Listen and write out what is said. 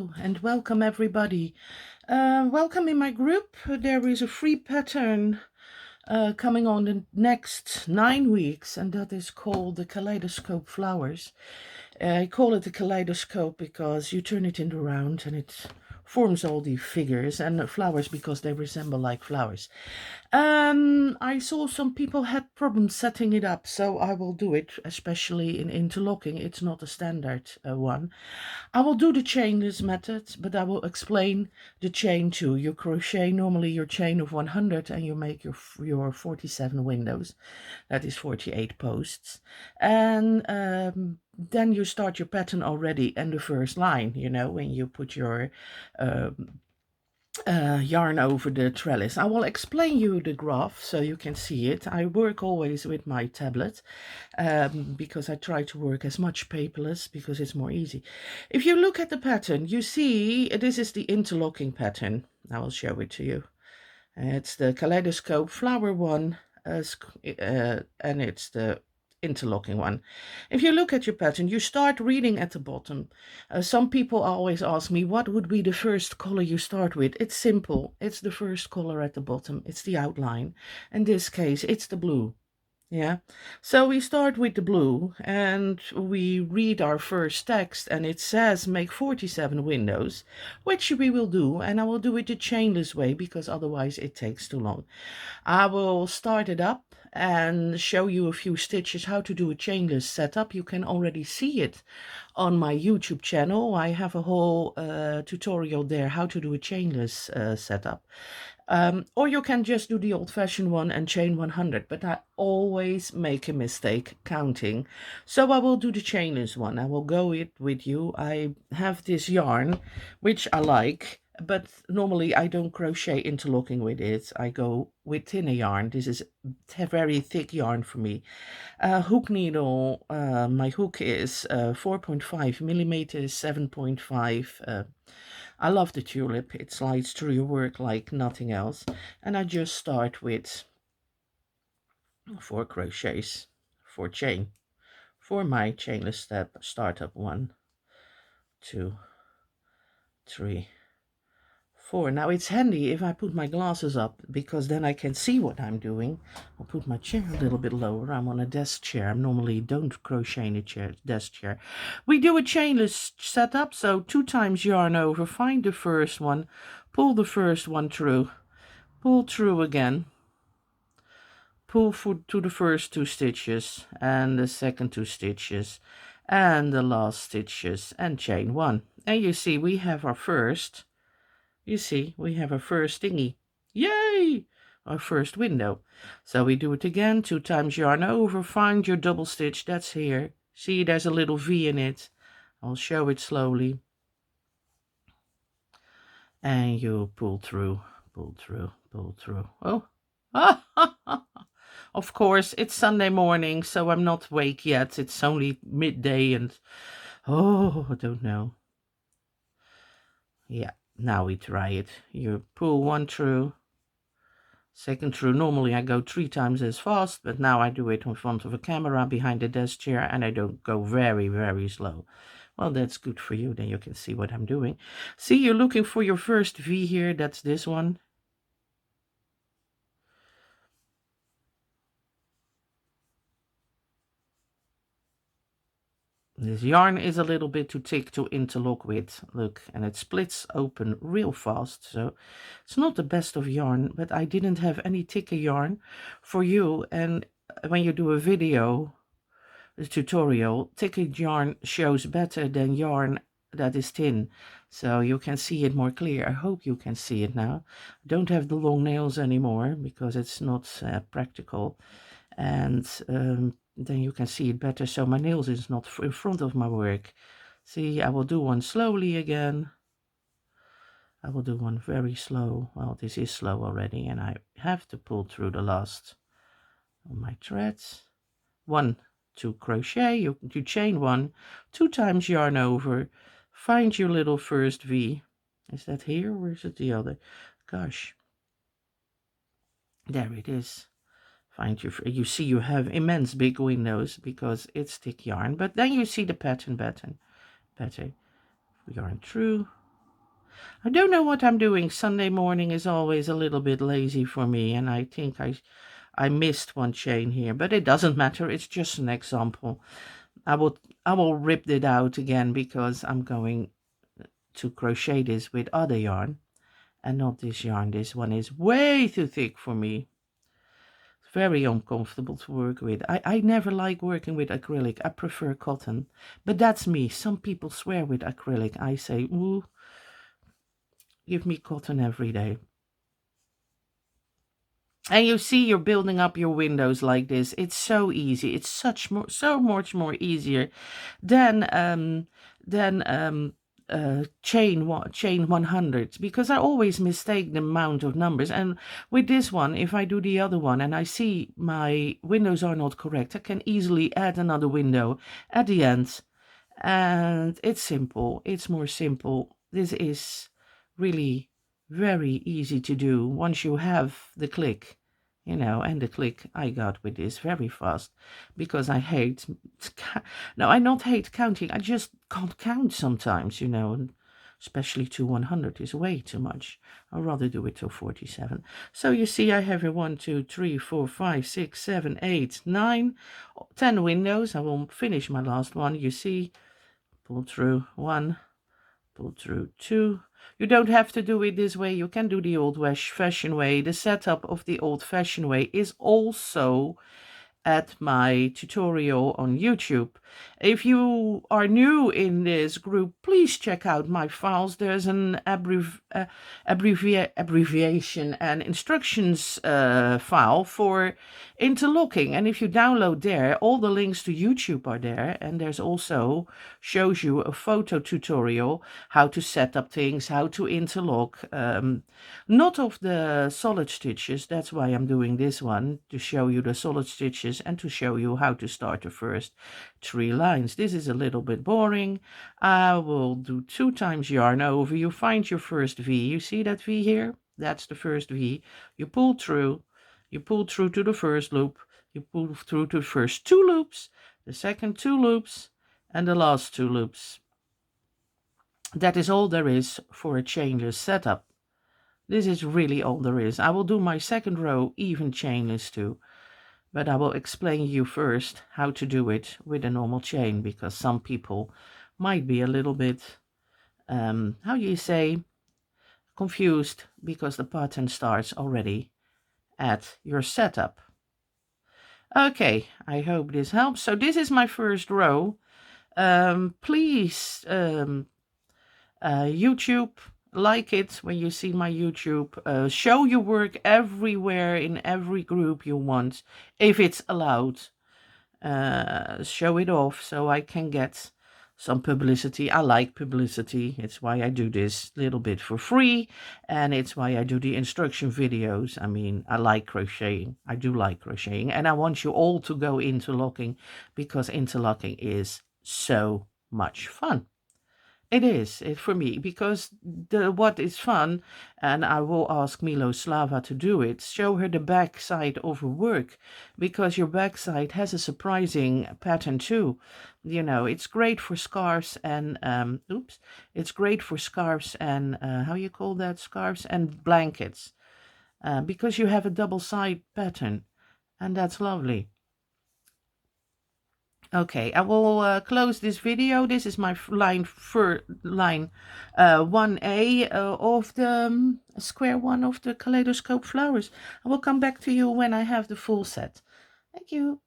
Hello and welcome everybody. Welcome in my group. There is a free pattern coming on the next 9 weeks, and that is called the Kaleidoscope Flowers. I call it the kaleidoscope because you turn it in the round and it forms all the figures, and flowers because they resemble like flowers. I saw some people had problems setting it up, so I will do it, especially in interlocking. It's not a standard one. I will do the chainless method, but I will explain the chain too. You crochet normally your chain of 100 and you make your 47 windows. That is 48 posts. And then you start your pattern already in the first line, you know, when you put your yarn over the trellis. I will explain you the graph so you can see it. I work always with my tablet because I try to work as much paperless because it's more easy. If you look at the pattern, you see this is the interlocking pattern. I will show it to you. It's the Kaleidoscope Flower one and it's the interlocking one. If you look at your pattern, you start reading at the bottom. Some people always ask me, what would be the first color you start with? It's simple. It's the first color at the bottom. It's the outline. In this case, it's the blue. Yeah, so we start with the blue and we read our first text, and it says make 47 windows, which we will do, and I will do it the chainless way because otherwise it takes too long. I will start it up and show you a few stitches how to do a chainless setup. You can already see it on my YouTube channel. I have a whole tutorial there how to do a chainless setup. Or you can just do the old-fashioned one and chain 100, but I always make a mistake counting. So I will do the chainless one. I will go it with you. I have this yarn, which I like, but normally I don't crochet interlocking with it. I go with thinner yarn. This is a very thick yarn for me. Hook needle, my hook is 4.5 millimeters, 7.5. I love the tulip. It slides through your work like nothing else. And I just start with 4 crochets for chain. For my chainless step, startup 1, 2, 3, 4. Now it's handy if I put my glasses up because then I can see what I'm doing. I'll put my chair a little bit lower. I'm on a desk chair. I normally don't crochet in a desk chair. We do a chainless setup, so 2 times yarn over, find the first one, pull the first one through, pull through again, pull to the first 2 stitches and the second 2 stitches and the last stitches and chain 1. And you see we have our first. You see, we have our first thingy. Yay! Our first window. So we do it again, 2 times yarn over, find your double stitch, that's here. See, there's a little V in it. I'll show it slowly. And you pull through, pull through, pull through. Oh, of course, it's Sunday morning, so I'm not awake yet. It's only midday and, oh, I don't know. Yeah. Now we try it. You pull 1 through, second through. Normally I go 3 times as fast, but now I do it in front of a camera behind the desk chair and I don't go very, very slow. Well, that's good for you. Then you can see what I'm doing. See, you're looking for your first V here. That's this one. This yarn is a little bit too thick to interlock with, look, and it splits open real fast, so it's not the best of yarn, but I didn't have any thicker yarn for you, and when you do a video, a tutorial, thicker yarn shows better than yarn that is thin, so you can see it more clear. I hope you can see it now. I don't have the long nails anymore because it's not practical, and then you can see it better, so my nails is not in front of my work. See, I will do one slowly again. I will do one very slow. Well, this is slow already, and I have to pull through the last of my threads. 1, 2 crochet, you chain 1, 2 times yarn over, find your little first V. Is that here or is it the other? Gosh, there it is. Find you see you have immense big windows because it's thick yarn, but then you see the pattern better. Yarn through, I don't know what I'm doing. Sunday morning is always a little bit lazy for me, and I think I missed one chain here, but it doesn't matter. It's just an example. I will rip it out again because I'm going to crochet this with other yarn and not this yarn. This one is way too thick for me. It's very uncomfortable to work with. I never like working with acrylic. I prefer cotton, but that's me. Some people swear with acrylic. I say, ooh, give me cotton every day. And you see, you're building up your windows like this. It's so easy. It's so much more easier than chain 100, because I always mistake the amount of numbers. And with this one, if I do the other one and I see my windows are not correct, I can easily add another window at the end. And it's simple. It's more simple. This is really very easy to do once you have the click, and the click I got with this very fast, because I hate, no, I not hate counting, I just can't count sometimes, especially to 100 is way too much. I'd rather do it till 47. So you see, I have a 1, 2, 3, 4, 5, 6, 7, 8, 9, 10 windows. I will finish my last one. You see, pull through 1, pull through 2. You don't have to do it this way. You can do the old-fashioned way. The setup of the old-fashioned way is also at my tutorial on YouTube. If you are new in this group, please check out my files. There's an abbreviation and instructions file for interlocking, and if you download there, all the links to YouTube are there, and there's also shows you a photo tutorial how to set up things, how to interlock, not of the solid stitches. That's why I'm doing this one, to show you the solid stitches and to show you how to start the first 3 lines. This is a little bit boring. I will do 2 times yarn over. You find your first V. You see that V here? That's the first V. You pull through to the first loop, you pull through to the first 2 loops, the second 2 loops, and the last 2 loops. That is all there is for a chainless setup. This is really all there is. I will do my second row even chainless too, but I will explain you first how to do it with a normal chain, because some people might be a little bit, how you say, confused, because the pattern starts already at your setup. Okay, I hope this helps. So this is my first row. Please, YouTube, like it when you see my YouTube. Show your work everywhere in every group you want, if it's allowed. Show it off so I can get some publicity. I like publicity. It's why I do this little bit for free, and it's why I do the instruction videos. I mean, I like crocheting. I do like crocheting, and I want you all to go interlocking, because interlocking is so much fun. It is for me, because what is fun, and I will ask Miloslava to do it, show her the back side of her work, because your back side has a surprising pattern too. It's great for scarves and, it's great for scarves and, how you call that, scarves and blankets, because you have a double side pattern, and that's lovely. Okay, I will close this video. This is my line 1A of the square one of the Kaleidoscope Flowers. I will come back to you when I have the full set. Thank you.